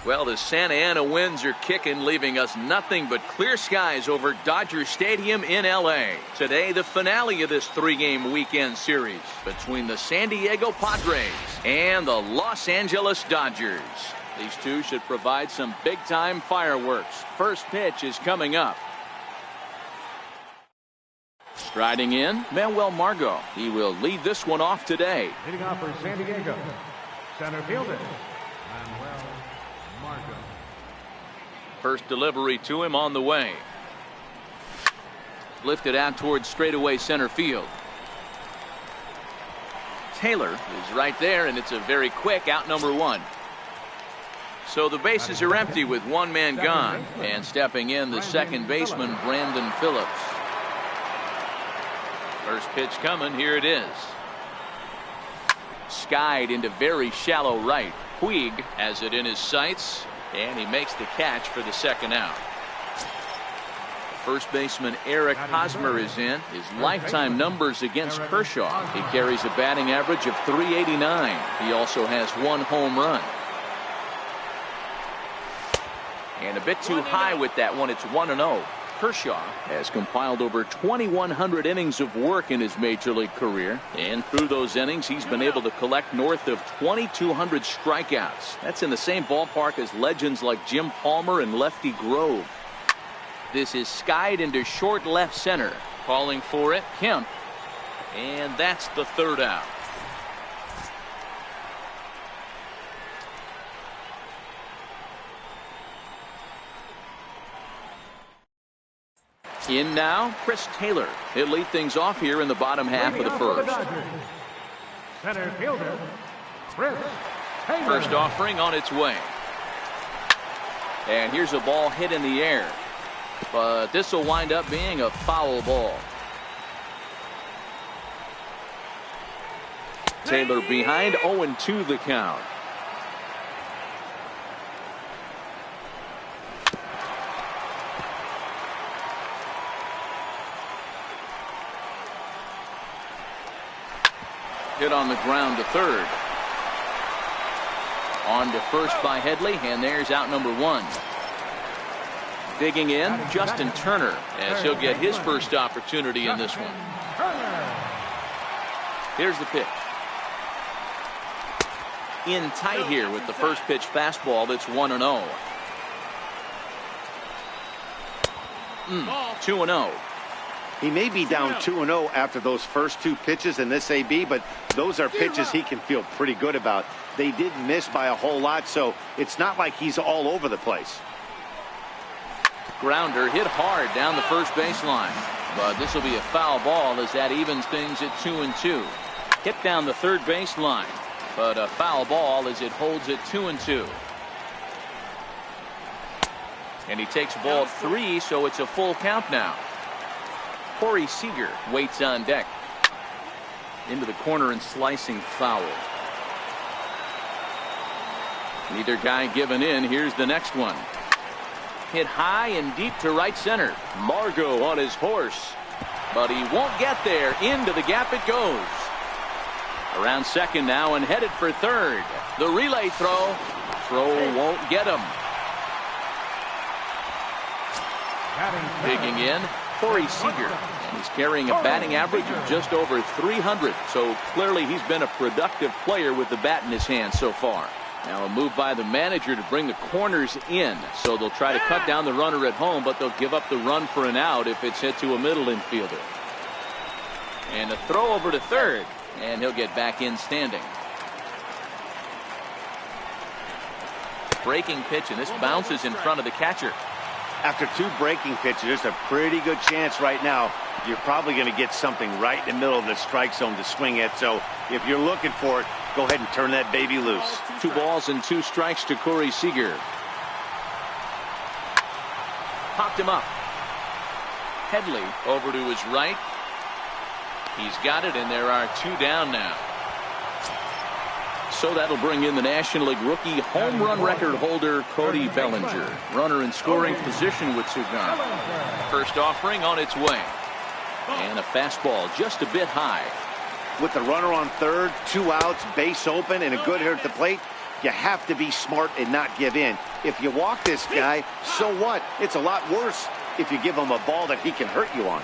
Well, the Santa Ana winds are kicking, leaving us nothing but clear skies over Dodger Stadium in L.A. Today, the finale of this three-game weekend series between the San Diego Padres and the Los Angeles Dodgers. These two should provide some big-time fireworks. First pitch is coming up. Striding in, Manuel Margot. He will lead this one off today. Leading off for San Diego, center fielder, Manuel Margot. First delivery to him on the way. Lifted out towards straightaway center field. Taylor is right there, and it's a very quick out number one. So the bases are empty with one man gone, and stepping in the second baseman Brandon Phillips. First pitch coming, here it is. Skied into very shallow right. Puig has it in his sights, and he makes the catch for the second out. First baseman Eric Hosmer is in. His lifetime numbers against Kershaw. He carries a batting average of .389. He also has one home run. And a bit too high with that one. It's 1-0. Kershaw has compiled over 2,100 innings of work in his major league career, and through those innings he's been able to collect north of 2,200 strikeouts. That's in the same ballpark as legends like Jim Palmer and Lefty Grove. This is skied into short left center. Calling for it, Kemp, and that's the third out. In now, Chris Taylor. He'll lead things off here in the bottom half of the first. Center fielder, Chris Taylor. First offering on its way. And here's a ball hit in the air. But this will wind up being a foul ball. Taylor behind, 0-2 the count. Hit on the ground to third. On to first by Headley, and there's out number one. Digging in, Justin Turner, as he'll get his first opportunity in this one. Here's the pitch. In tight here with the first pitch fastball. That's 1-0. 2-0. He may be down 2-0 after those first two pitches in this AB, but those are pitches he can feel pretty good about. They did miss by a whole lot, so it's not like he's all over the place. Grounder hit hard down the first baseline, but this will be a foul ball as that evens things at 2-2. Hit down the third baseline, but a foul ball as it holds at 2-2. And he takes ball 3, so it's a full count now. Corey Seager waits on deck. Into the corner and slicing foul. Neither guy given in. Here's the next one. Hit high and deep to right center. Margot on his horse, but he won't get there. Into the gap it goes. Around second now and headed for third. The relay throw. Throw won't get him. Digging in, Corey Seager. And he's carrying a batting average of just over 300. So clearly he's been a productive player with the bat in his hand so far. Now a move by the manager to bring the corners in. So they'll try to cut down the runner at home, but they'll give up the run for an out if it's hit to a middle infielder. And a throw over to third. And he'll get back in standing. Breaking pitch, and this bounces in front of the catcher. After two breaking pitches, there's a pretty good chance right now you're probably going to get something right in the middle of the strike zone to swing at. So if you're looking for it, go ahead and turn that baby loose. 2 balls and 2 strikes to Corey Seager. Popped him up. Headley over to his right. He's got it, and there are 2 down now. So that'll bring in the National League rookie home run record holder Cody Bellinger. Runner in scoring position with 2 gone. First offering on its way. And a fastball just a bit high. With the runner on third, 2 outs, base open, and a good hit at the plate, You have to be smart and not give in. If you walk this guy, so what? It's a lot worse if you give him a ball that he can hurt you on.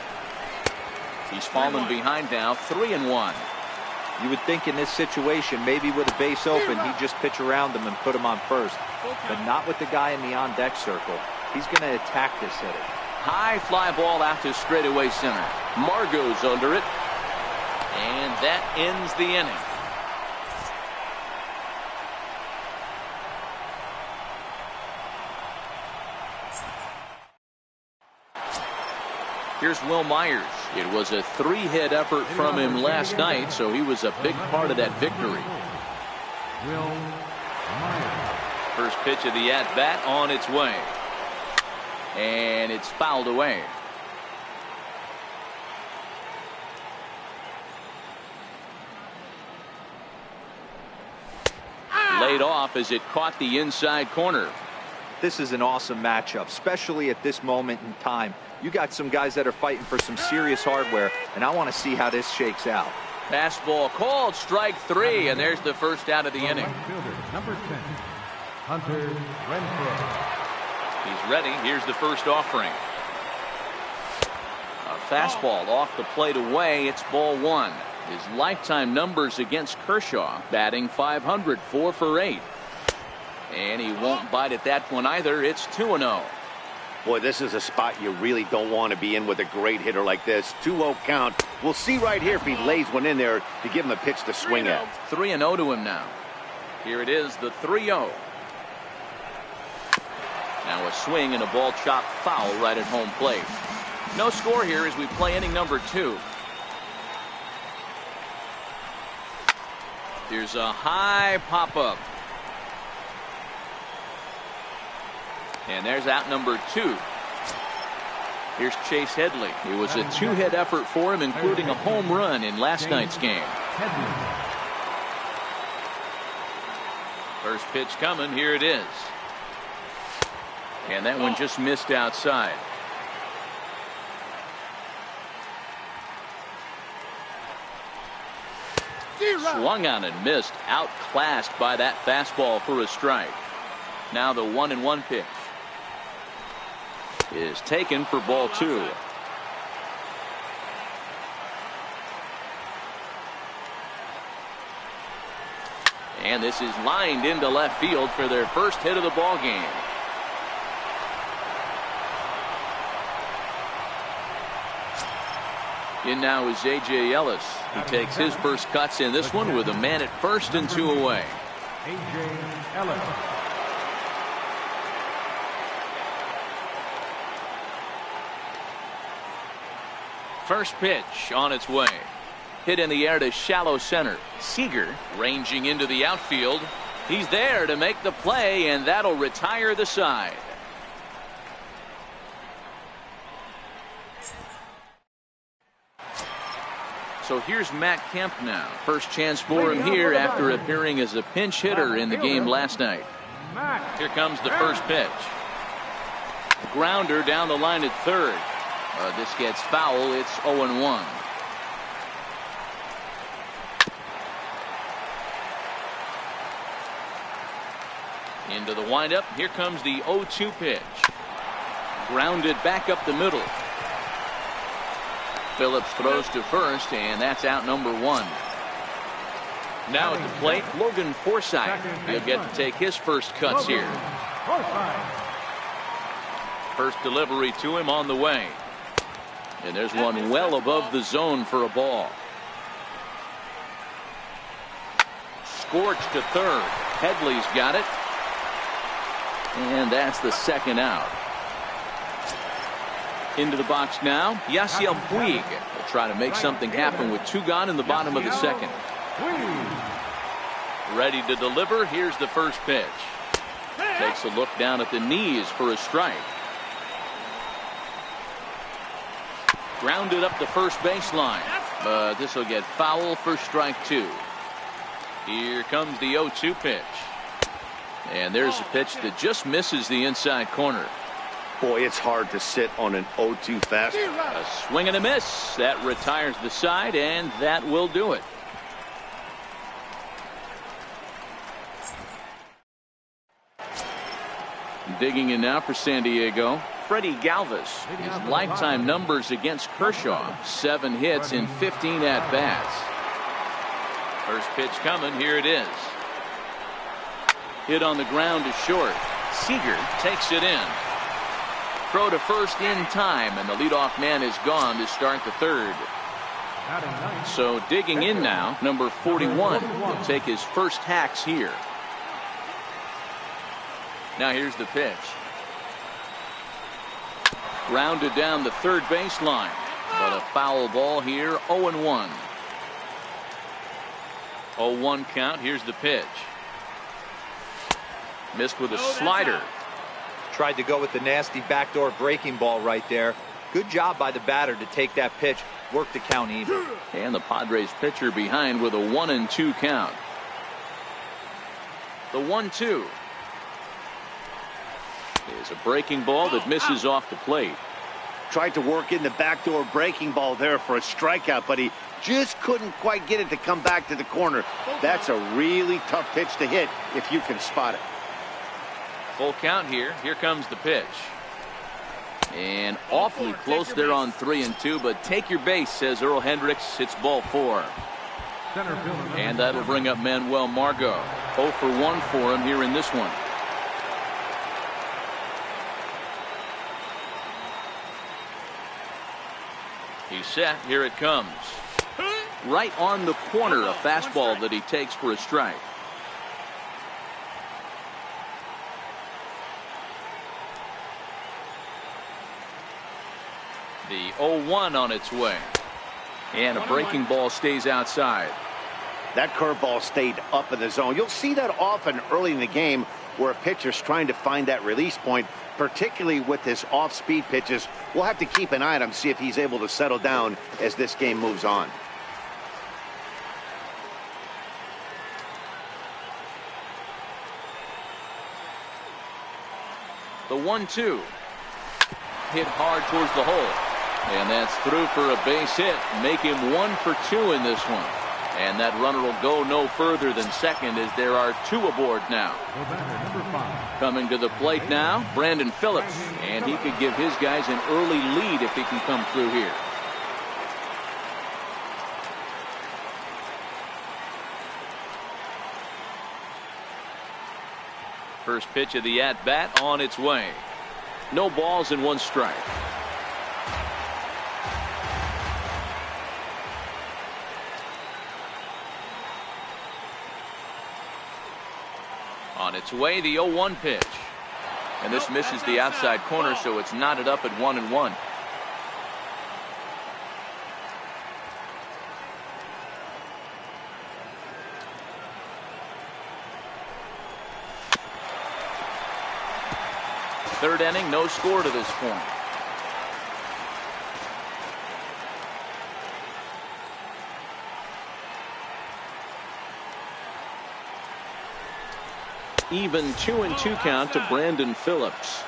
He's fallen behind now, 3-1. You would think in this situation, maybe with a base open, he'd just pitch around him and put him on first. But not with the guy in the on-deck circle. He's going to attack this hitter. High fly ball out to straightaway center. Margot's under it. And that ends the inning. Here's Will Myers. It was a 3-hit effort from him last night, so he was a big part of that victory. Will Myers. First pitch of the at-bat on its way. And it's fouled away. Laid off as it caught the inside corner. This is an awesome matchup, especially at this moment in time. You got some guys that are fighting for some serious hardware, and I want to see how this shakes out. Fastball called, strike 3, and there's the first out of the inning. Fielder, number 10, Hunter Renfroe. He's ready. Here's the first offering. A fastball off the plate away. It's ball 1. His lifetime numbers against Kershaw, batting .500, 4 for 8. And he won't bite at that one either. It's 2-0. Boy, this is a spot you really don't want to be in with a great hitter like this. 2-0 count. We'll see right here if he lays one in there to give him a pitch to swing at. 3-0 to him now. Here it is, the 3-0. Now a swing and a ball chopped foul right at home plate. No score here as we play inning number 2. Here's a high pop-up. And there's out number 2. Here's Chase Headley. It was a 2-hit effort for him, including a home run in last night's game. First pitch coming. Here it is. And that one just missed outside. Swung on and missed. Outclassed by that fastball for a strike. Now the 1-1 pitch is taken for ball 2. And this is lined into left field for their first hit of the ball game. In now is A.J. Ellis. He takes his first cuts in this one with a man at first and 2 away. A.J. Ellis. First pitch on its way. Hit in the air to shallow center. Seager ranging into the outfield. He's there to make the play, and that'll retire the side. So here's Matt Kemp now. First chance for him here after appearing as a pinch hitter in the game last night. Here comes the first pitch. Grounder down the line at third. This gets foul. It's 0-1. Into the windup. Here comes the 0-2 pitch. Grounded back up the middle. Phillips throws to first, and that's out number 1. Now at the plate, Logan Forsythe. He'll get to take his first cuts here. First delivery to him on the way. And there's one well above the zone for a ball. Scorched to third. Headley's got it. And that's the second out. Into the box now, Yasiel Puig will try to make something happen with 2 gone in the bottom of the second. Ready to deliver. Here's the first pitch. Takes a look down at the knees for a strike. Grounded up the first baseline. But this will get foul for strike 2. Here comes the 0-2 pitch. And there's a pitch that just misses the inside corner. Boy, it's hard to sit on an 0-2 fastball. A swing and a miss. That retires the side, and that will do it. Digging in now for San Diego, Freddie Galvis. His lifetime numbers against Kershaw: 7 hits in 15 at-bats. First pitch coming. Here it is. Hit on the ground to short. Seager takes it in. Throw to first in time, and the leadoff man is gone to start the third. So digging in now, number 41 will take his first hacks here. Now here's the pitch. Grounded down the third baseline, but a foul ball here. 0-1. 0-1 count. Here's the pitch. Missed with a slider. Tried to go with the nasty backdoor breaking ball right there. Good job by the batter to take that pitch, work the count even. And the Padres pitcher behind with a 1-2 count. The 1-2 is a breaking ball that misses off the plate. Tried to work in the backdoor breaking ball there for a strikeout, but he just couldn't quite get it to come back to the corner. That's a really tough pitch to hit if you can spot it. Full count here. Here comes the pitch. And awfully close there on 3-2, but take your base, says Earl Hendricks. It's ball 4. And that'll bring up Manuel Margot. 0 for 1 for him here in this one. He's set. Here it comes. Right on the corner, a fastball that he takes for a strike. The 0-1 on its way. And a breaking ball stays outside. That curveball stayed up in the zone. You'll see that often early in the game where a pitcher's trying to find that release point, particularly with his off-speed pitches. We'll have to keep an eye on him, see if he's able to settle down as this game moves on. The 1-2. Hit hard towards the hole. And that's through for a base hit. Make him 1 for 2 in this one. And that runner will go no further than second as there are 2 aboard now. Coming to the plate now, Brandon Phillips. And he could give his guys an early lead if he can come through here. First pitch of the at-bat on its way. No balls and 1 strike. On its way, the 0-1 pitch. And this misses the outside corner, so it's knotted up at 1-1. Third inning, no score to this point. Even 2-2 count to Brandon Phillips.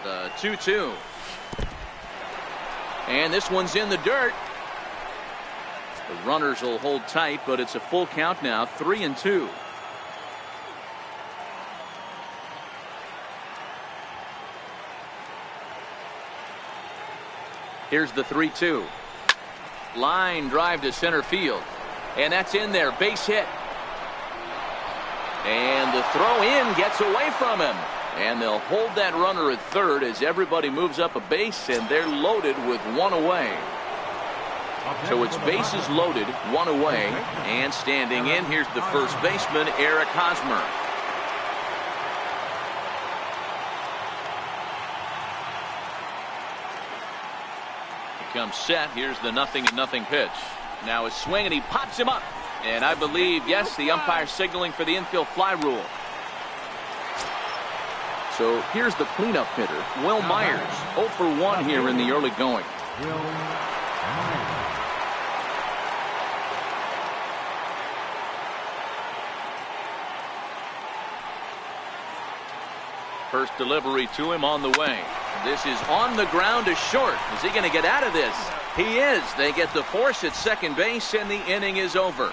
The 2-2. And this one's in the dirt. The runners will hold tight, but it's a full count now. 3-2. Here's the 3-2. Line drive to center field. And that's in there. Base hit. And the throw in gets away from him. And they'll hold that runner at third as everybody moves up a base, and they're loaded with 1 away. So it's bases loaded, 1 away, and standing in, here's the first baseman, Eric Hosmer. Comes set. Here's the 0-0 pitch. Now a swing, and he pops him up. And I believe, yes, the umpire signaling for the infield fly rule. So here's the cleanup hitter, Will Myers. 0 for 1 here in the early going. First delivery to him on the way. This is on the ground to short. Is he going to get out of this? He is. They get the force at second base, and the inning is over.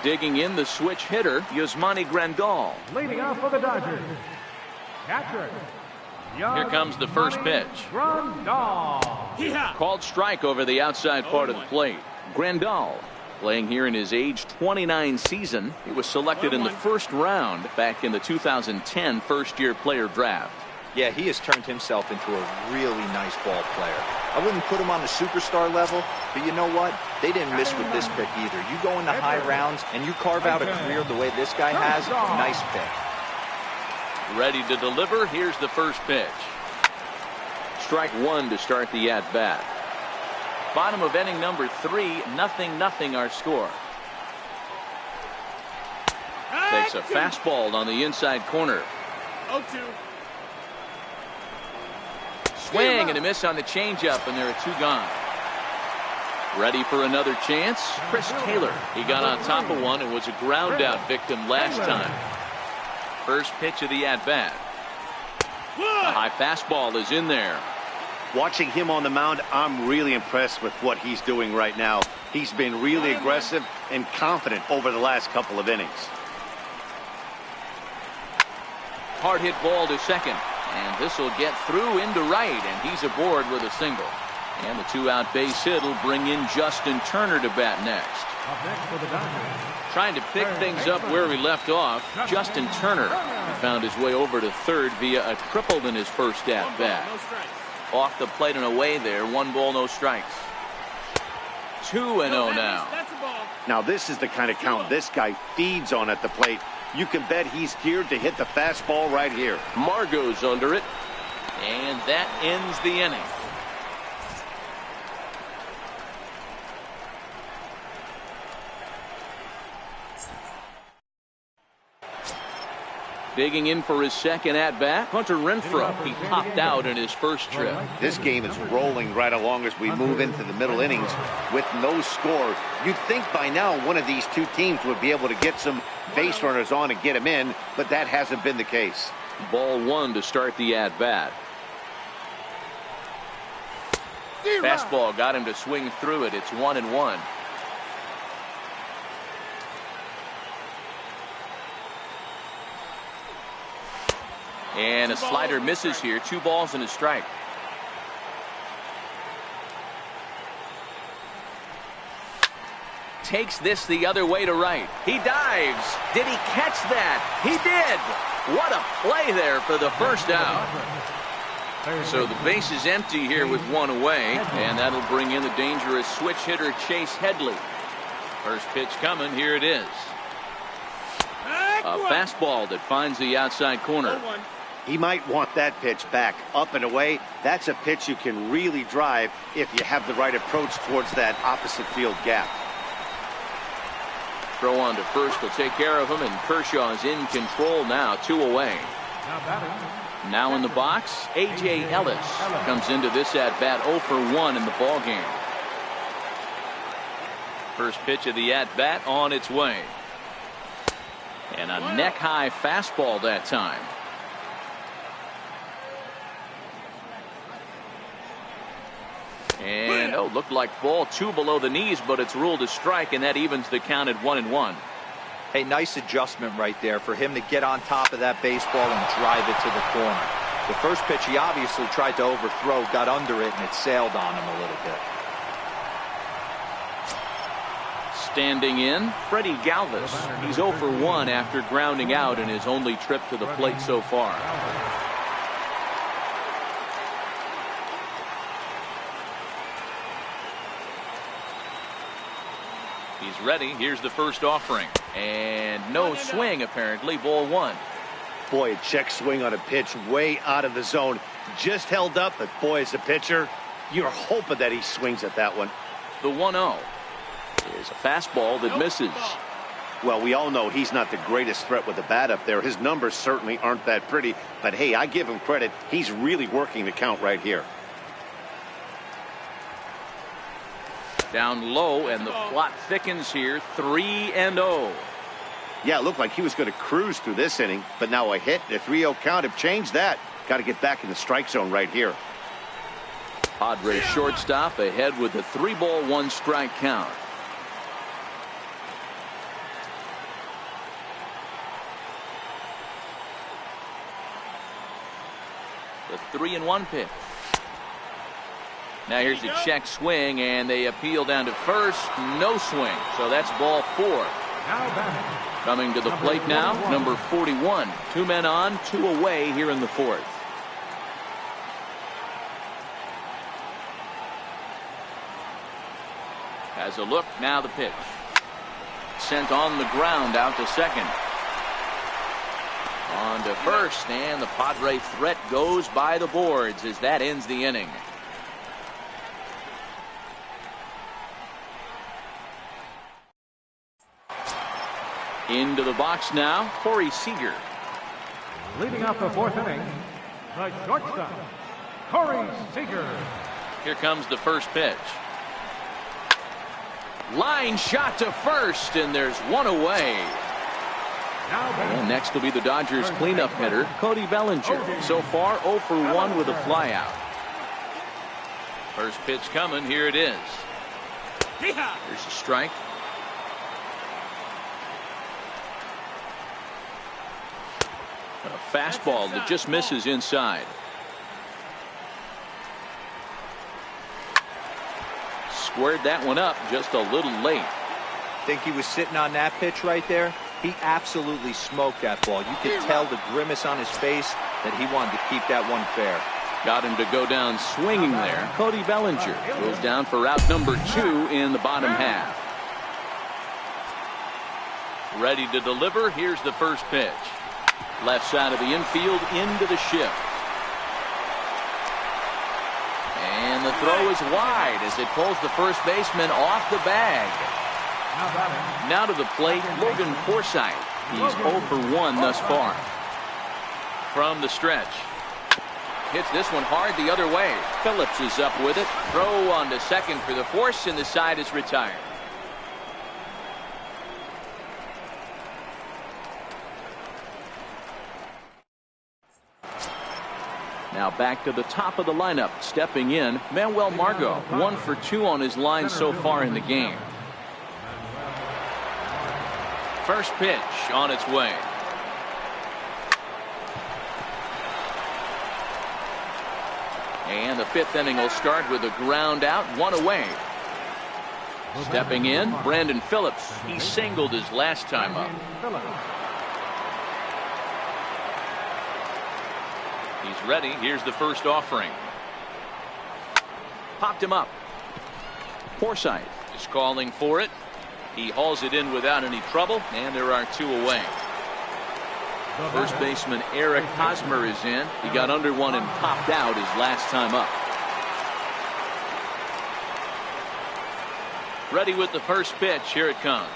Digging in, the switch hitter, Yasmani Grandal. Leading off for the Dodgers, catcher. Here comes the first pitch. Grandal. Called strike over the outside part of the plate. Grandal, playing here in his age 29 season. He was selected in the first round back in the 2010 first-year player draft. Yeah, he has turned himself into a really nice ball player. I wouldn't put him on the superstar level, but you know what? They didn't miss with this pick either. You go into high rounds and you carve out a career the way this guy has, nice pick. Ready to deliver. Here's the first pitch. Strike one to start the at-bat. Bottom of inning number 3, 0-0 our score. Takes a fastball on the inside corner. 0-2. Swing and a miss on the changeup, and there are 2 gone. Ready for another chance. Chris Taylor. He got on top of one and was a ground out victim last time. First pitch of the at-bat. A high fastball is in there. Watching him on the mound, I'm really impressed with what he's doing right now. He's been really aggressive and confident over the last couple of innings. Hard hit ball to second. And this will get through into right, and he's aboard with a single. And the 2-out base hit will bring in Justin Turner to bat next. Up next for the Dodgers. Trying to pick things up where we left off, Justin Turner found his way over to third via a triple in his first at bat. Off the plate and away there, 1 ball, no strikes. 2-0 now. Now this is the kind of count this guy feeds on at the plate. You can bet he's geared to hit the fastball right here. Margot's under it, and that ends the inning. Digging in for his second at-bat, Hunter Renfroe. He popped out in his first trip. This game is rolling right along as we move into the middle innings with no score. You'd think by now one of these two teams would be able to get some base runners on and get him in, but that hasn't been the case. Ball 1 to start the at-bat. Fastball got him to swing through it. It's 1-1. And a slider misses here. 2 balls and a strike. Takes this the other way to right. He dives. Did he catch that? He did. What a play there for the first out. So the base is empty here with 1 away, and that'll bring in the dangerous switch hitter Chase Headley. First pitch coming. Here it is. A fastball that finds the outside corner. He might want that pitch back up and away. That's a pitch you can really drive if you have the right approach towards that opposite field gap. Throw on to first will take care of him, and Kershaw is in control now. 2 away. Now in the box, A.J. Ellis comes into this at bat 0 for 1 in the ball game. First pitch of the at bat on its way. And a neck high fastball that time. And looked like ball 2 below the knees, but it's ruled a strike, and that evens the count at 1-1. Hey, nice adjustment right there for him to get on top of that baseball and drive it to the corner. The first pitch he obviously tried to overthrow, got under it, and it sailed on him a little bit. Standing in, Freddie Galvis. He's 0 for 1 after grounding out in his only trip to the plate so far. He's ready. Here's the first offering. And no swing, apparently. Ball 1. Boy, a check swing on a pitch way out of the zone. Just held up, but boy, as a pitcher, you're hoping that he swings at that one. The 1-0 is a fastball that misses. Well, we all know he's not the greatest threat with the bat up there. His numbers certainly aren't that pretty. But, hey, I give him credit. He's really working the count right here. Down low, and the plot thickens here. 3-0. Yeah, it looked like he was going to cruise through this inning, but now a hit and a 3-0 count have changed that. Got to get back in the strike zone right here. Padres shortstop ahead with a 3-ball 1-strike count. The 3-1 pitch. Now here's the check swing, and they appeal down to first. No swing, so that's ball 4. Coming to the plate now, number 41. 2 men on, 2 away here in the 4th. Has a look, now the pitch. Sent on the ground out to second. On to first, and the Padre threat goes by the boards as that ends the inning. Into the box now, Corey Seager. Leading off the 4th inning, the shortstop, Corey Seager. Here comes the first pitch. Line shot to first, and there's 1 away. And next will be the Dodgers cleanup hitter, Cody Bellinger. So far, 0 for 1 with a flyout. First pitch coming, here it is. Here's a strike. A fastball that just misses inside. Squared that one up just a little late. Think he was sitting on that pitch right there? He absolutely smoked that ball. You could tell the grimace on his face that he wanted to keep that one fair. Got him to go down swinging there. Cody Bellinger goes down for out number 2 in the bottom half. Ready to deliver. Here's the first pitch. Left side of the infield into the shift. And the throw is wide as it pulls the first baseman off the bag. Now to the plate, Logan Forsythe. He's 0 for 1 thus far. From the stretch. Hits this one hard the other way. Phillips is up with it. Throw on to second for the force, and the side is retired. Now back to the top of the lineup. Stepping in, Manuel Margot. 1 for 2 on his line so far in the game. First pitch on its way. And the 5th inning will start with a ground out, 1 away. Stepping in, Brandon Phillips. He singled his last time up. He's ready. Here's the first offering. Popped him up. Forsythe is calling for it. He hauls it in without any trouble, and there are 2 away. First baseman Eric Hosmer is in. He got under one and popped out his last time up. Ready with the first pitch. Here it comes.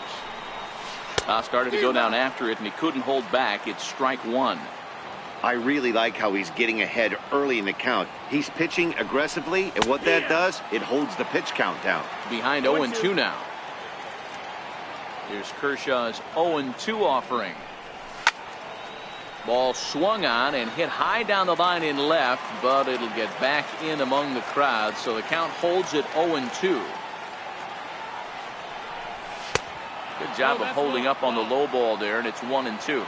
Started to go down after it, and he couldn't hold back. It's strike 1. I really like how he's getting ahead early in the count. He's pitching aggressively, and what that does, it holds the pitch count down. Behind 0-2 now. Here's Kershaw's 0-2 offering. Ball swung on and hit high down the line in left, but it'll get back in among the crowd, so the count holds at 0-2. Good job of holding up on the low ball there, and it's 1-2.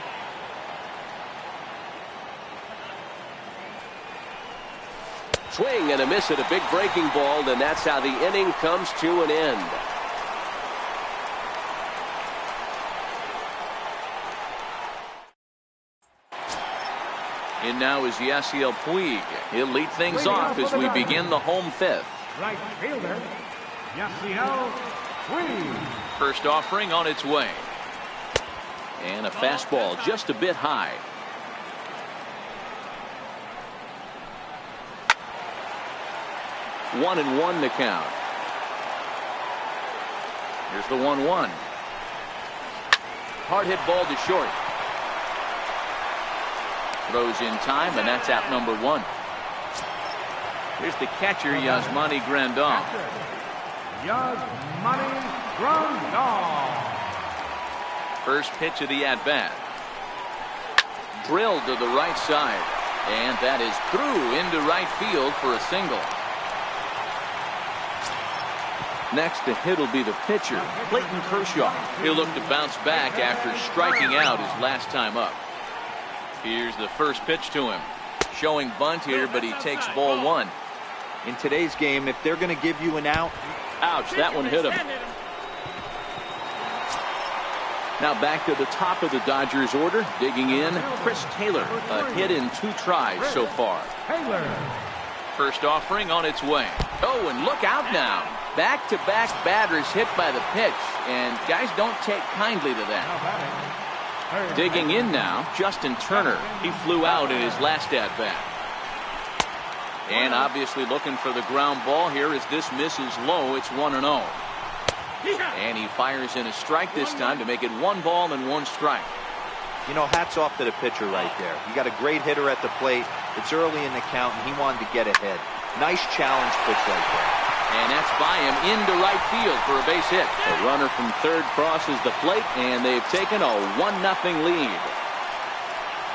Swing and a miss at a big breaking ball, and that's how the inning comes to an end. In now is Yasiel Puig. He'll lead things off as we begin the home 5th. Right fielder, Yasiel Puig. First offering on its way. And a fastball just a bit high. One and one to count. Here's the 1-1. Hard hit ball to short. Throws in time, and that's out number 1. Here's the catcher, Yasmani Grandal. Yasmani Grandal. First pitch of the at-bat. Drilled to the right side. And that is through into right field for a single. Next to hit will be the pitcher, Clayton Kershaw. He'll look to bounce back after striking out his last time up. Here's the first pitch to him. Showing bunt here, but he takes ball one. In today's game, if they're going to give you an out. Ouch, that one hit him. Now back to the top of the Dodgers order. Digging in, Chris Taylor. A hit in 2 tries so far. First offering on its way. Oh, and look out now. Back-to-back batters hit by the pitch. And guys don't take kindly to that. Digging in now, Justin Turner. He flew out in his last at-bat. And obviously looking for the ground ball here as this misses low. It's 1-0. And he fires in a strike this time to make it 1 ball and 1 strike. You know, hats off to the pitcher right there. You got a great hitter at the plate. It's early in the count, and he wanted to get ahead. Nice challenge pitch right there. And that's by him into right field for a base hit. The runner from third crosses the plate, and they've taken a 1-0 lead.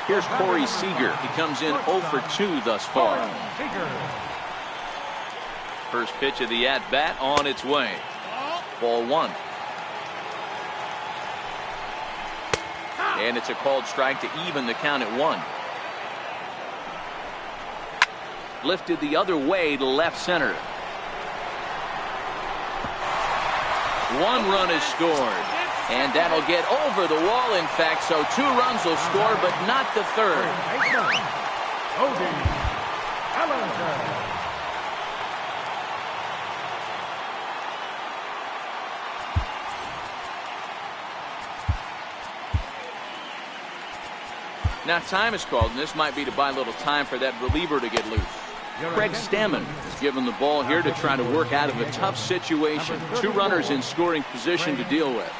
Here's Corey Seager. He comes in 0 for 2 thus far. First pitch of the at-bat on its way. Ball 1. And it's a called strike to even the count at 1. Lifted the other way to left center. 1 run is scored. And that'll get over the wall, in fact, so 2 runs will score, but not the third. Now time is called, and this might be to buy a little time for that reliever to get loose. Craig Stammen is given the ball here to try to work out of a tough situation. 2 runners in scoring position to deal with.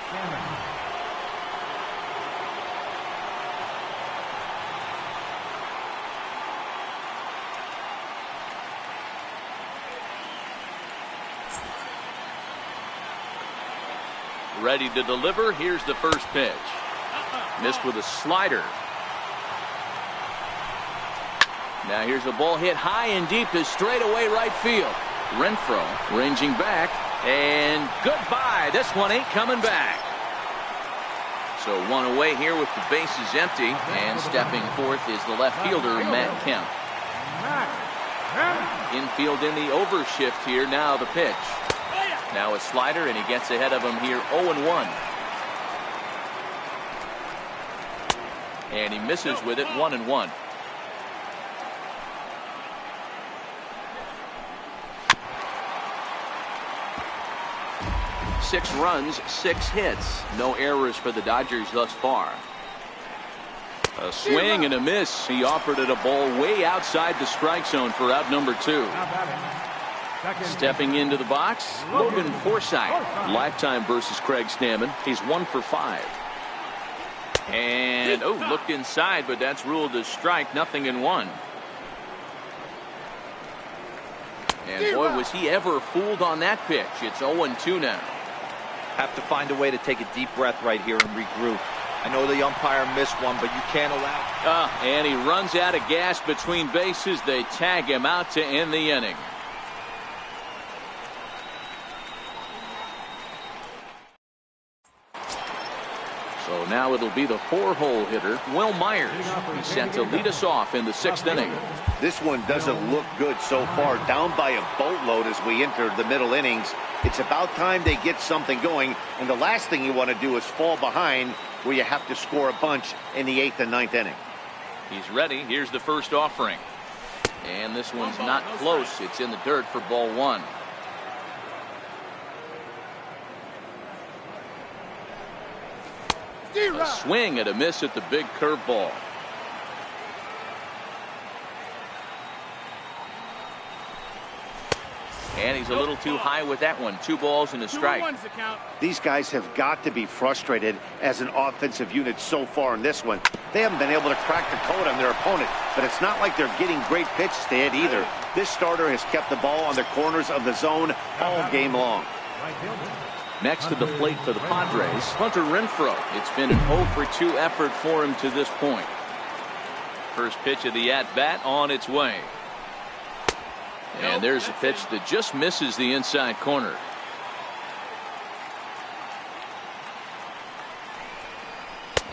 Ready to deliver. Here's the first pitch. Missed with a slider. Now here's a ball hit high and deep to straightaway right field. Renfroe ranging back, and goodbye. This one ain't coming back. So 1 away here with the bases empty, and stepping forth is the left fielder, Matt Kemp. Infield in the overshift here. Now the pitch. Now a slider, and he gets ahead of him here 0-1. And he misses with it 1-1. Six runs, 6 hits. No errors for the Dodgers thus far. A swing and a miss. He offered it a ball way outside the strike zone for out number 2. Stepping into the box, Logan Forsythe. Lifetime versus Craig Stammen. He's 1 for 5. And looked inside, but that's ruled a strike. 0-1. And boy, was he ever fooled on that pitch. It's 0-2 now. Have to find a way to take a deep breath right here and regroup. I know the umpire missed one, but you can't allow. And he runs out of gas between bases. They tag him out to end the inning. So now it'll be the 4-hole hitter, Will Myers. He's set to lead us off in the 6th inning. This one doesn't look good so far. Down by a boatload as we enter the middle innings. It's about time they get something going. And the last thing you want to do is fall behind where you have to score a bunch in the 8th and 9th inning. He's ready. Here's the first offering. And this one's not close. It's in the dirt for ball 1. A swing and a miss at the big curveball. And he's a little too high with that one. 2 balls and a strike. These guys have got to be frustrated as an offensive unit so far in this one. They haven't been able to crack the code on their opponent, but it's not like they're getting great pitches to hit either. This starter has kept the ball on the corners of the zone all game long. Next to the plate for the Padres, Hunter Renfroe. It's been an 0 for 2 effort for him to this point. First pitch of the at-bat on its way. And there's a pitch that just misses the inside corner.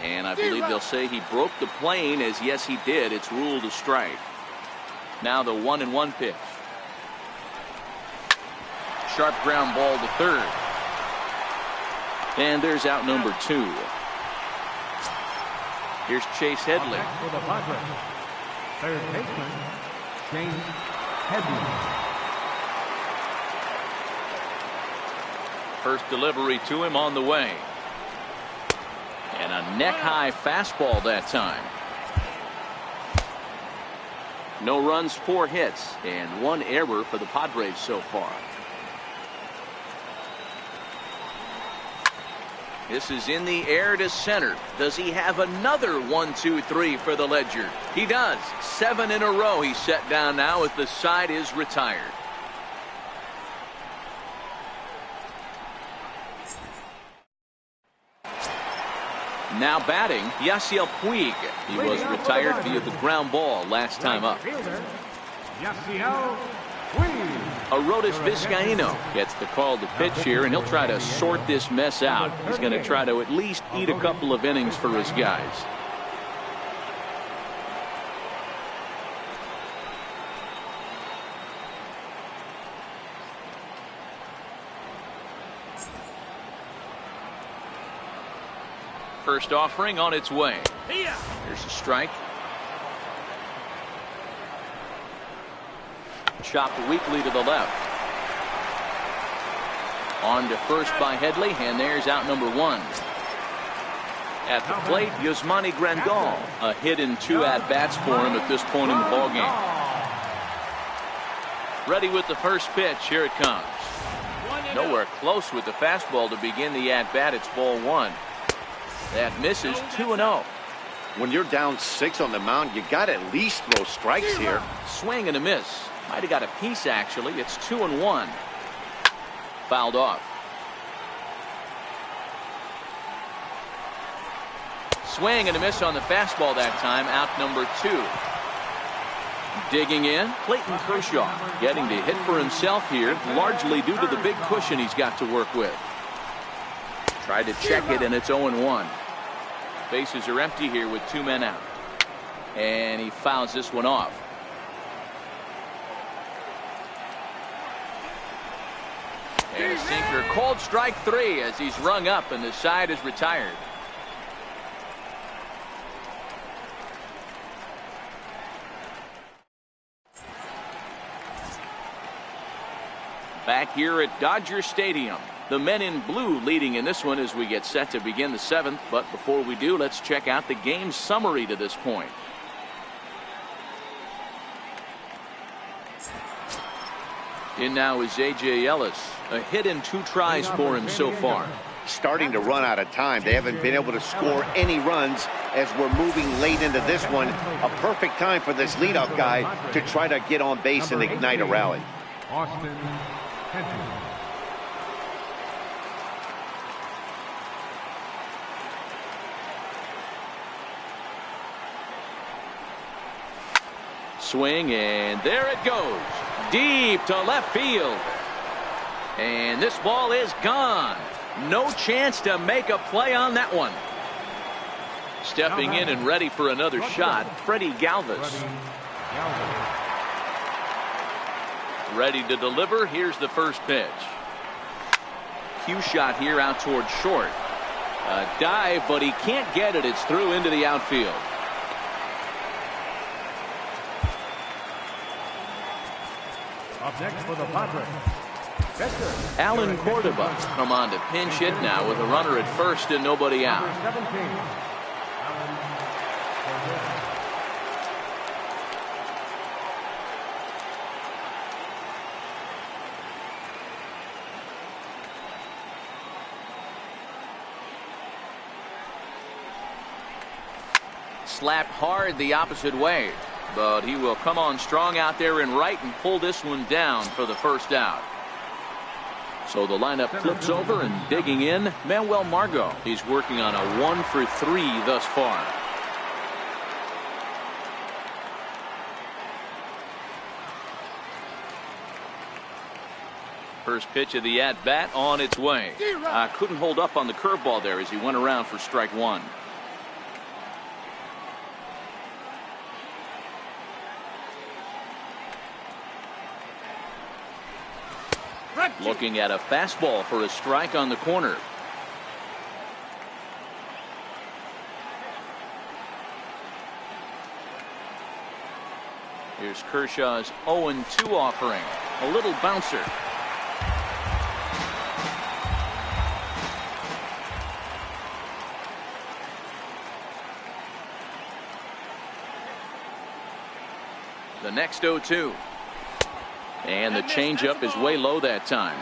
And I believe they'll say he broke the plane, as yes he did. It's ruled a strike. Now the 1-1 pitch. Sharp ground ball to third. And there's out number 2. Here's Chase Headley. For the Padres, third baseman, James Headley. First delivery to him on the way. And a neck-high fastball that time. No runs, 4 hits, and 1 error for the Padres so far. This is in the air to center. Does he have another 1-2-3 for the Ledger? He does. 7 in a row he's set down now as the side is retired. Now batting, Yasiel Puig. He was retired via the ground ball last time up. Yasiel Puig. Arodys Vizcaíno gets the call to pitch here, and he'll try to sort this mess out. He's going to try to at least eat a couple of innings for his guys. First offering on its way. Here's a strike. Chopped weakly to the left. On to first by Headley, and there's out number 1. At the plate, Yasmani Grandal. A hit in 2 at-bats for him at this point in the ballgame. Ready with the first pitch. Here it comes. Nowhere close with the fastball to begin the at-bat. It's ball 1. That misses. 2-0. When you're down 6 on the mound, you got to at least throw strikes here. Swing and a miss. Might have got a piece, actually. It's 2-1. Fouled off. Swing and a miss on the fastball that time. Out number 2. Digging in, Clayton Kershaw. Getting to hit for himself here, largely due to the big cushion he's got to work with. Tried to check it, and it's 0-1. Bases are empty here with 2 men out. And he fouls this one off. And a sinker, called strike 3 as he's rung up and the side is retired. Back here at Dodger Stadium. The men in blue leading in this one as we get set to begin the 7th. But before we do, let's check out the game summary to this point. In now is A.J. Ellis. A hit in 2 tries for him so far. Starting to run out of time. They haven't been able to score any runs as we're moving late into this one. A perfect time for this leadoff guy to try to get on base and ignite a rally. Austin Henry. Swing, and there it goes. Deep to left field. And this ball is gone. No chance to make a play on that one. Stepping in and ready for another shot, Freddie Galvis. Ready to deliver. Here's the first pitch. Cue shot here out towards short. A dive, but he can't get it. It's through into the outfield. Up next for the Padres, Alan Cordova come on to pinch hit now with a runner at first and nobody out. Slapped hard the opposite way. But he will come on strong out there in right and pull this one down for the first out. So the lineup flips over, and digging in, Manuel Margot. He's working on a 1 for 3 thus far. First pitch of the at-bat on its way. Couldn't hold up on the curveball there as he went around for strike 1. Looking at a fastball for a strike on the corner. Here's Kershaw's 0-2 offering. A little bouncer. The next 0-2. And the changeup is way low that time.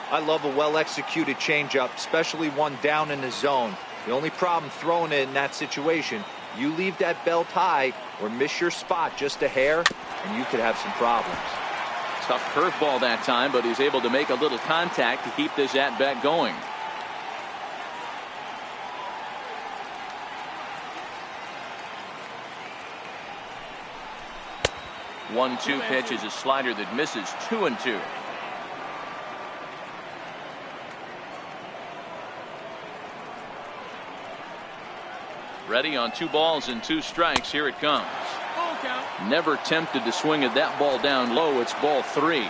I love a well-executed changeup, especially one down in the zone. The only problem throwing it in that situation, you leave that belt high or miss your spot just a hair, and you could have some problems. Tough curveball that time, but he's able to make a little contact to keep this at-bat going. One-two pitch is a slider that misses. 2-2. Ready on 2 balls and 2 strikes. Here it comes. Never tempted to swing at that ball down low. It's ball 3.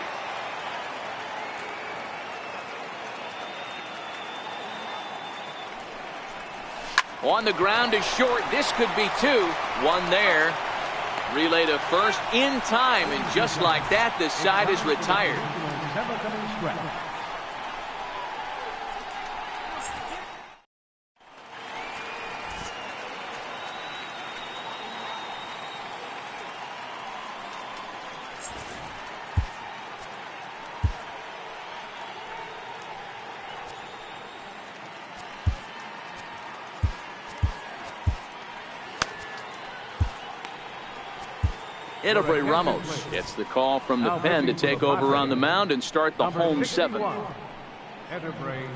On the ground is short. This could be 2. 1 there. Relay to first in time, and just like that, the side is retired. Edelbray Ramos gets the call from the pen to take over on the mound and start the home 7. Edelbray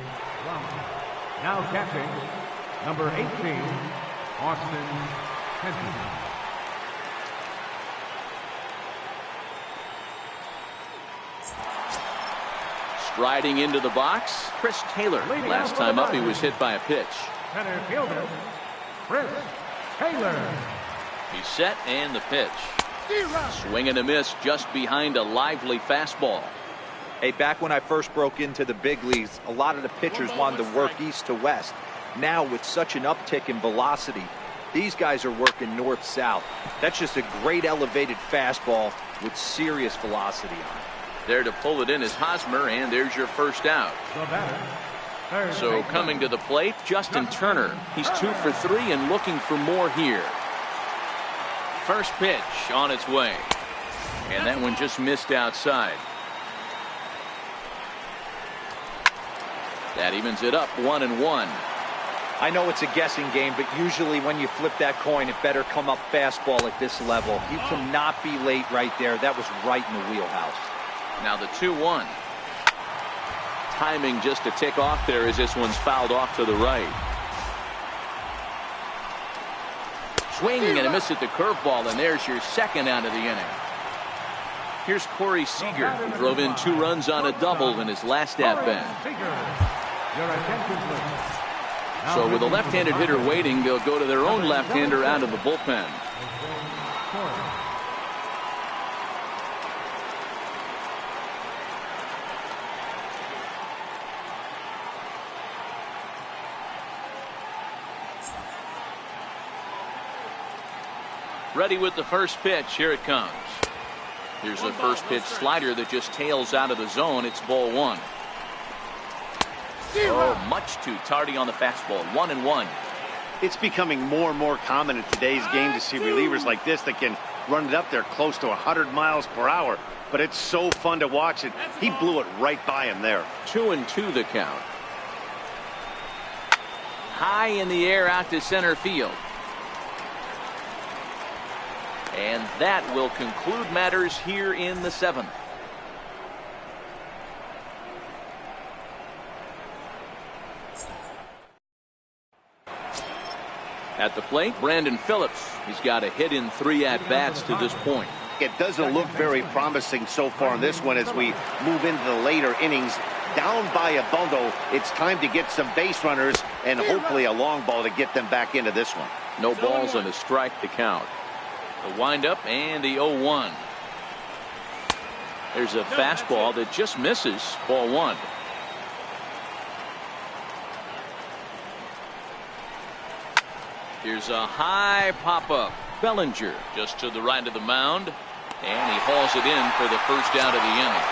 Ramos. Now catching, number 18, Austin Henderson. Striding into the box, Chris Taylor. Last time up, he was hit by a pitch. Center fielder, Chris Taylor. He's set, and the pitch. Swing and a miss just behind a lively fastball. Hey, back when I first broke into the big leagues, a lot of the pitchers wanted to work east to west. Now, with such an uptick in velocity, these guys are working north-south. That's just a great elevated fastball with serious velocity on it. There to pull it in is Hosmer, and there's your first out. So coming to the plate, Justin Turner. He's 2 for 3 and looking for more here. First pitch on its way, and that one just missed outside. That evens it up 1-1. I know it's a guessing game, but usually when you flip that coin, it better come up fastball at this level. You cannot be late right there. That was right in the wheelhouse. Now the 2-1. Timing just a tick off there as this one's fouled off to the right. Swing and a miss at the curveball, and there's your second out of the inning. Here's Corey Seager, who drove in 2 runs on a double in his last at-bat. So with a left-handed hitter waiting, they'll go to their own left-hander out of the bullpen. Ready with the first pitch. Here it comes. Here's the first pitch slider that just tails out of the zone. It's ball 1. Oh, much too tardy on the fastball. 1-1. It's becoming more and more common in today's game to see relievers like this that can run it up there close to 100 miles per hour. But it's so fun to watch it. He blew it right by him there. 2-2 the count. High in the air out to center field. And that will conclude matters here in the 7th. At the plate, Brandon Phillips. He's got a hit in 3 at-bats to this point. It doesn't look very promising so far in this one as we move into the later innings. Down by a bundle, it's time to get some base runners and hopefully a long ball to get them back into this one. No balls and a strike to count. The windup and the 0-1. There's a fastball that just misses. Ball 1. Here's a high pop-up. Bellinger just to the right of the mound. And he hauls it in for the first out of the inning.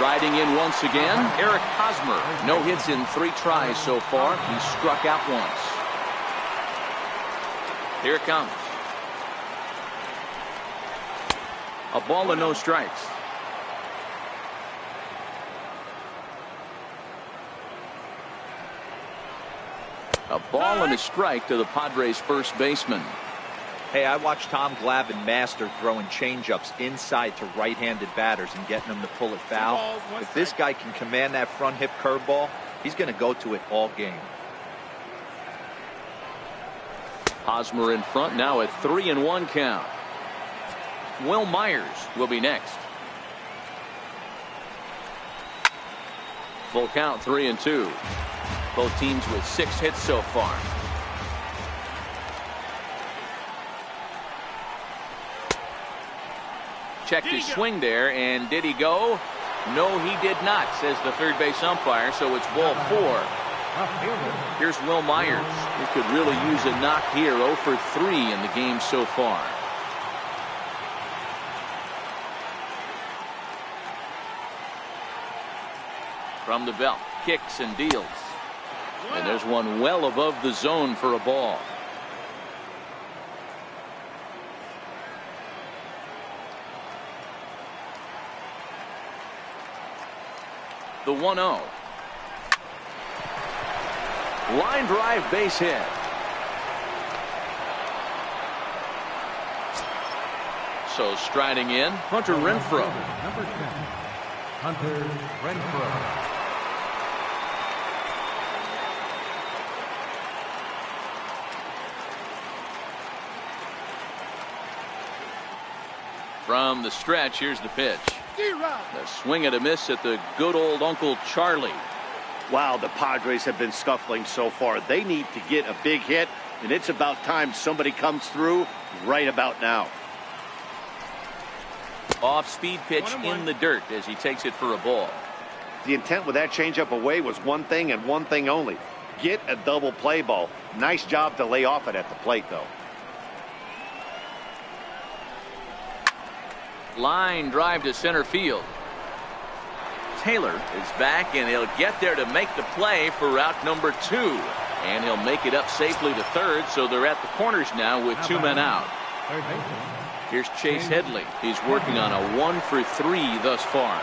Riding in once again, Eric Hosmer. No hits in 3 tries so far. He's struck out once. Here it comes. A ball and no strikes. A ball and a strike to the Padres first baseman. Hey, I watched Tom Glavine master throwing changeups inside to right-handed batters and getting them to pull it foul. If this guy can command that front hip curveball, he's going to go to it all game. Hosmer in front now at 3-1 count. Will Myers will be next. Full count, 3-2. Both teams with 6 hits so far. Checked his swing there, and did he go? No, he did not, says the third base umpire, so it's ball 4. Here's Will Myers. He could really use a knock here. 0 for 3 in the game so far. From the belt, kicks and deals. And there's one well above the zone for a ball. The 1-0. Line drive, base hit. So striding in, Hunter Renfroe. Number 10, Hunter Renfroe. From the stretch, here's the pitch. The swing and a miss at the good old Uncle Charlie. Wow, the Padres have been scuffling so far. They need to get a big hit, and it's about time somebody comes through right about now. Off-speed pitch in the dirt as he takes it for a ball. The intent with that changeup away was one thing and one thing only. Get a double play ball. Nice job to lay off it at the plate, though. Line drive to center field. Taylor is back, and he'll get there to make the play for route number 2. And he'll make it up safely to third, so they're at the corners now with 2 men out. Here's Chase Headley. He's working on a 1 for 3 thus far.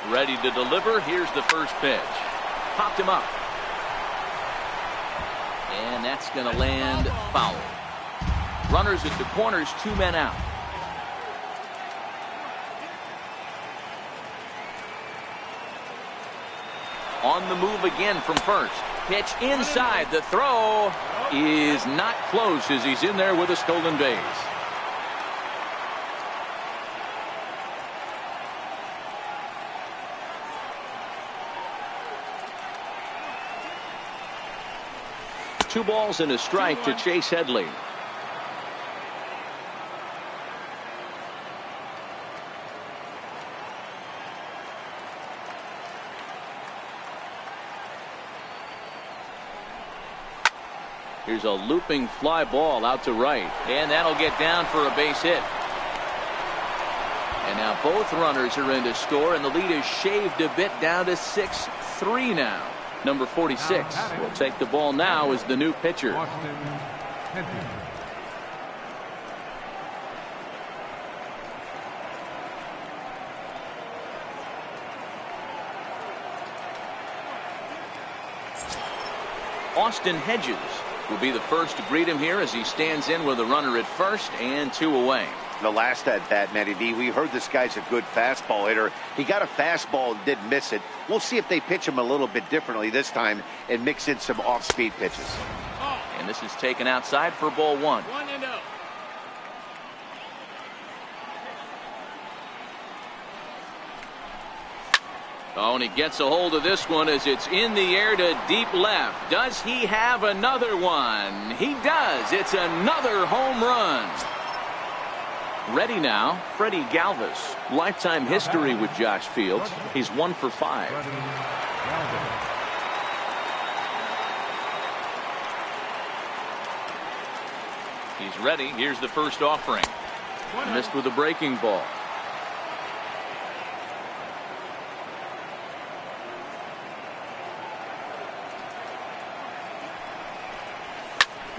Ready to deliver. Here's the first pitch. Popped him up. And that's going to land foul. Runners at the corners, 2 men out. On the move again from first. Pitch inside. The throw is not close as he's in there with a stolen base. Two balls and a strike to Chase Headley. Here's a looping fly ball out to right, and that'll get down for a base hit. And now both runners are in to score, and the lead is shaved a bit down to 6-3 now. Number 46 will take the ball now as the new pitcher. Austin Hedges will be the first to greet him here as he stands in with a runner at first and 2 away. the last at bat, Matty D. We heard this guy's a good fastball hitter. He got a fastball and didn't miss it. We'll see if they pitch him a little bit differently this time and mix in some off-speed pitches. And this is taken outside for ball 1. 1-0. Oh, and he gets a hold of this one as it's in the air to deep left. Does he have another one? He does. It's another home run. Ready now, Freddie Galvis. Lifetime history with Josh Fields. He's 1 for 5. He's ready. Here's the first offering. Missed with a breaking ball.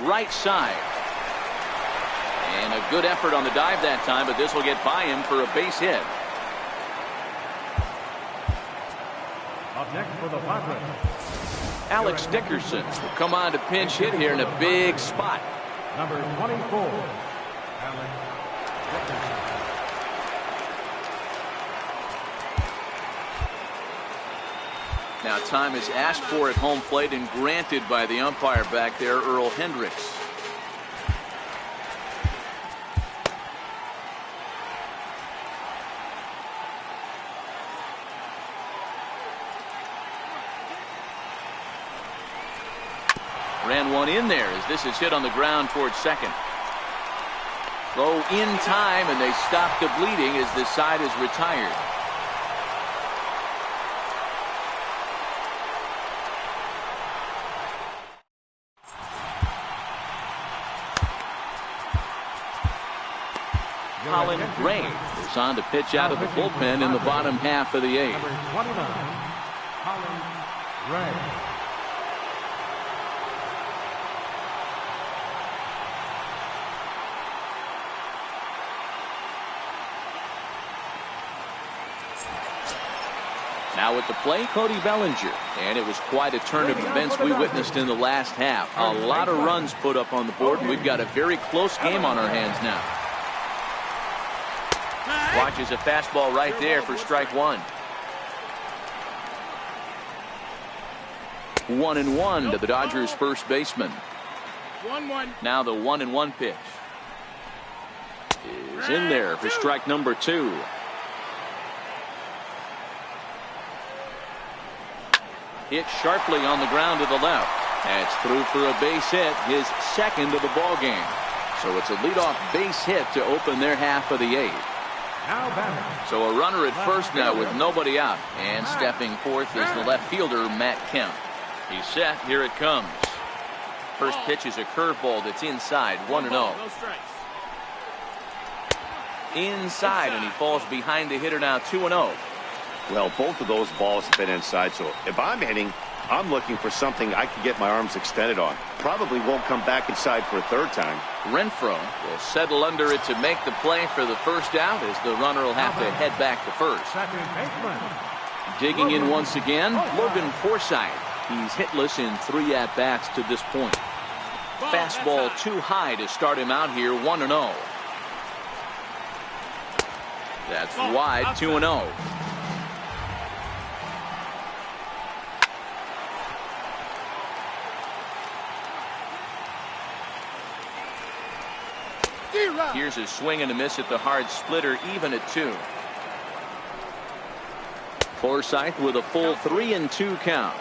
Right side. And a good effort on the dive that time, but this will get by him for a base hit. Up next for the Padres, Alex Dickerson will come on to pinch hit here in a big spot. number 24, Alex Dickerson. Now time is asked for at home plate and granted by the umpire back there, Earl Hendricks. Ran one in there as this is hit on the ground towards second. Throw in time and they stop the bleeding as this side is retired. Colin Gray is on to pitch out of the bullpen in the bottom half of the 8th. Number 29, Colin Gray. Now at the plate, Cody Bellinger. And it was quite a turn of events we witnessed in the last half. A lot of runs put up on the board, and we've got a very close game on our hands now. Watches a fastball right there for strike 1. 1-1 to the Dodgers first baseman. 1-1. Now the 1-1 pitch is in there for strike number 2. Hit sharply on the ground to the left. That's through for a base hit, his second of the ball game. So it's a leadoff base hit to open their half of the 8th. So a runner at first now with nobody out, and stepping forth is the left fielder Matt Kemp. He's set. Here it comes. First pitch is a curveball that's inside. 1-0. No strikes. Inside, and he falls behind the hitter now. 2-0. Well, both of those balls have been inside, so if I'm hitting, I'm looking for something I can get my arms extended on. Probably won't come back inside for a third time. Renfroe will settle under it to make the play for the first out, as the runner will have to head back to first. Second baseman. Digging in once again, Logan Forsythe. He's hitless in 3 at-bats to this point. Fastball too high to start him out here. 1-0. That's wide. 2-0. Here's a swing and a miss at the hard splitter, even at 2. Forsythe with a full 3-2 count.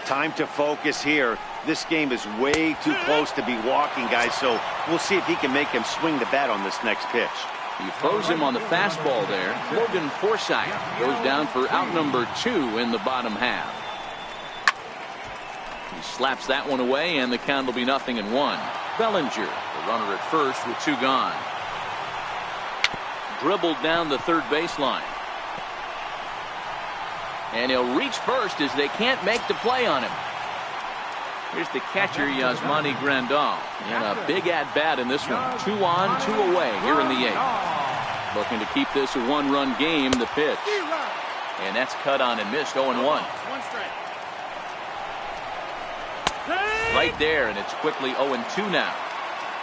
Time to focus here. This game is way too close to be walking, guys, so we'll see if he can make him swing the bat on this next pitch. He throws him on the fastball there. Logan Forsythe goes down for out number 2 in the bottom half. He slaps that one away, and the count will be 0-1. Bellinger, the runner at first with 2 gone. Dribbled down the third baseline. And he'll reach first as they can't make the play on him. Here's the catcher, Yasmani Grandal. And a big at-bat in this one. 2 on, 2 away here in the 8th. Looking to keep this a 1-run game, the pitch. And that's cut on and missed. 0-1. 1 strike. Right there, and it's quickly 0-2 now.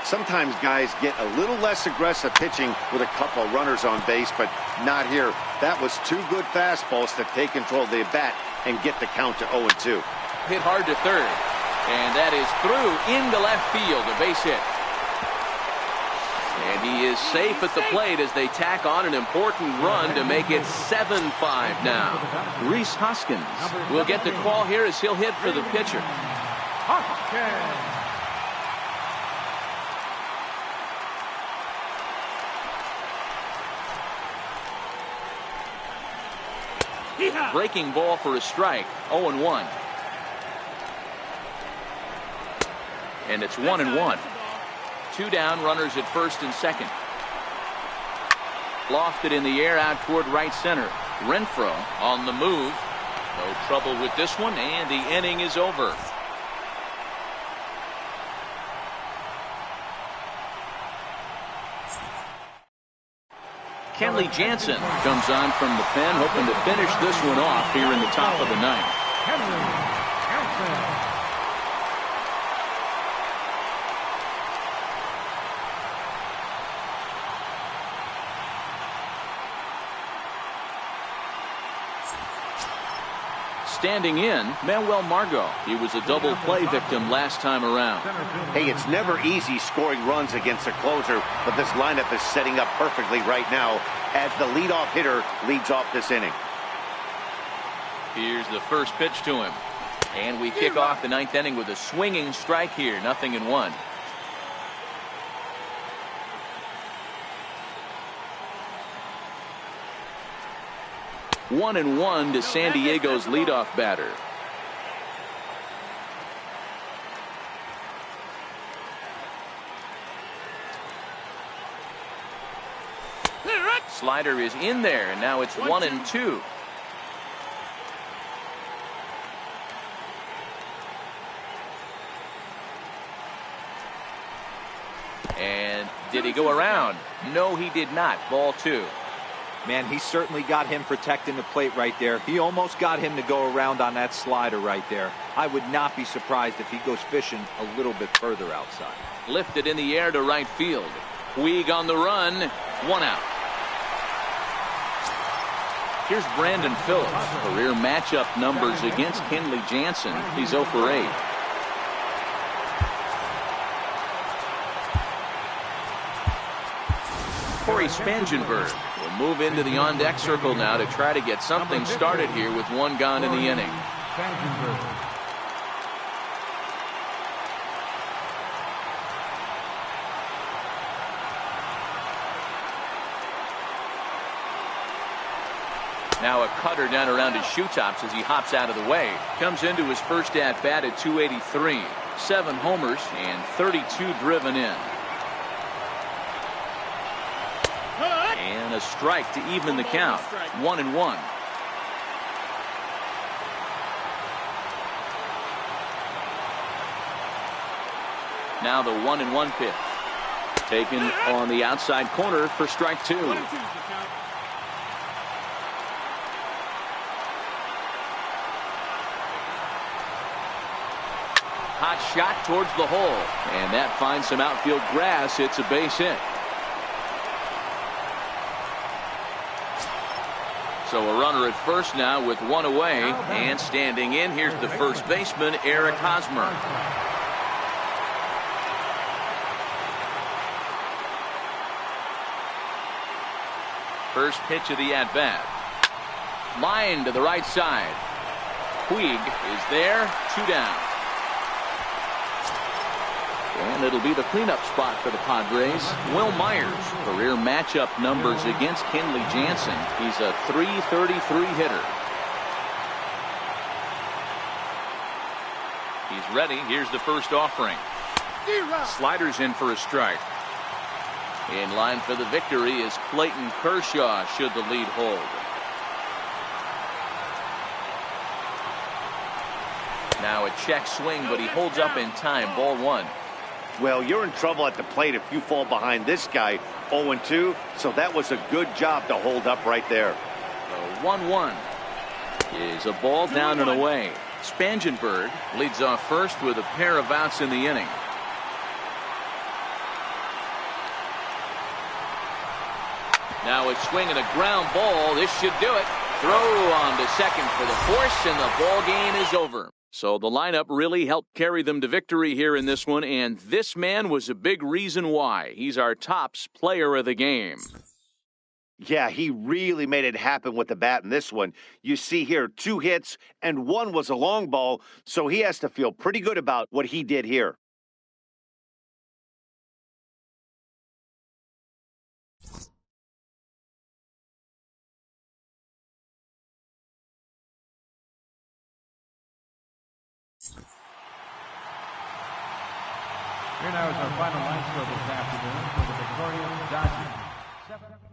Sometimes guys get a little less aggressive pitching with a couple of runners on base, but not here. That was two good fastballs to take control of the bat and get the count to 0-2. Hit hard to third, and that is through into left field, a base hit. And he is safe at the plate as they tack on an important run to make it 7-5 now. Rhys Hoskins will get the call here as he'll hit for the pitcher. Breaking ball for a strike. 0-1. And it's 1-1. Two down, runners at first and second. Lofted in the air out toward right center. Renfroe on the move. No trouble with this one, and the inning is over. Kenley Jansen comes on from the pen, hoping to finish this one off here in the top of the ninth. Kenley Jansen. Standing in, Manuel Margot. He was a double play victim last time around. Hey, it's never easy scoring runs against a closer, but this lineup is setting up perfectly right now as the leadoff hitter leads off this inning. Here's the first pitch to him. And we kick off the ninth inning with a swinging strike here. 0-1. 1-1 to San Diego's leadoff batter. Slider is in there, and now it's 1-2. And did he go around? No, he did not. Ball 2. Man, he certainly got him protecting the plate right there. He almost got him to go around on that slider right there. I would not be surprised if he goes fishing a little bit further outside. Lifted in the air to right field. Puig on the run. 1 out. Here's Brandon Phillips. Career matchup numbers against Kenley Jansen. He's 0 for 8. Corey Spangenberg will move into the on-deck circle now to try to get something started here with 1 gone in the inning. Now a cutter down around his shoe tops as he hops out of the way. Comes into his first at-bat at 283. 7 homers and 32 driven in. And a strike to even the count. 1-1. Now the 1-1 pitch. Taken on the outside corner for strike 2. Hot shot towards the hole. And that finds some outfield grass. It's a base hit. So a runner at first now with 1 away, and standing in, here's the first baseman, Eric Hosmer. First pitch of the at-bat. Line to the right side. Puig is there, 2 down. And it'll be the cleanup spot for the Padres. Will Myers, career matchup numbers against Kenley Jansen. He's a .333 hitter. He's ready. Here's the first offering. Sliders in for a strike. In line for the victory is Clayton Kershaw should the lead hold. Now a check swing, but he holds up in time. Ball 1. Well, you're in trouble at the plate if you fall behind this guy. 0-2, so that was a good job to hold up right there. 1-1 is a ball down and away. Spangenberg leads off first with a pair of outs in the inning. Now a swing and a ground ball. This should do it. Throw on to second for the force, and the ball game is over. So the lineup really helped carry them to victory here in this one, and this man was a big reason why. He's our tops player of the game. Yeah, he really made it happen with the bat in this one. You see here 2 hits, and 1 was a long ball, so he has to feel pretty good about what he did here. Here now is our final line score this afternoon for the victorious Dodgers.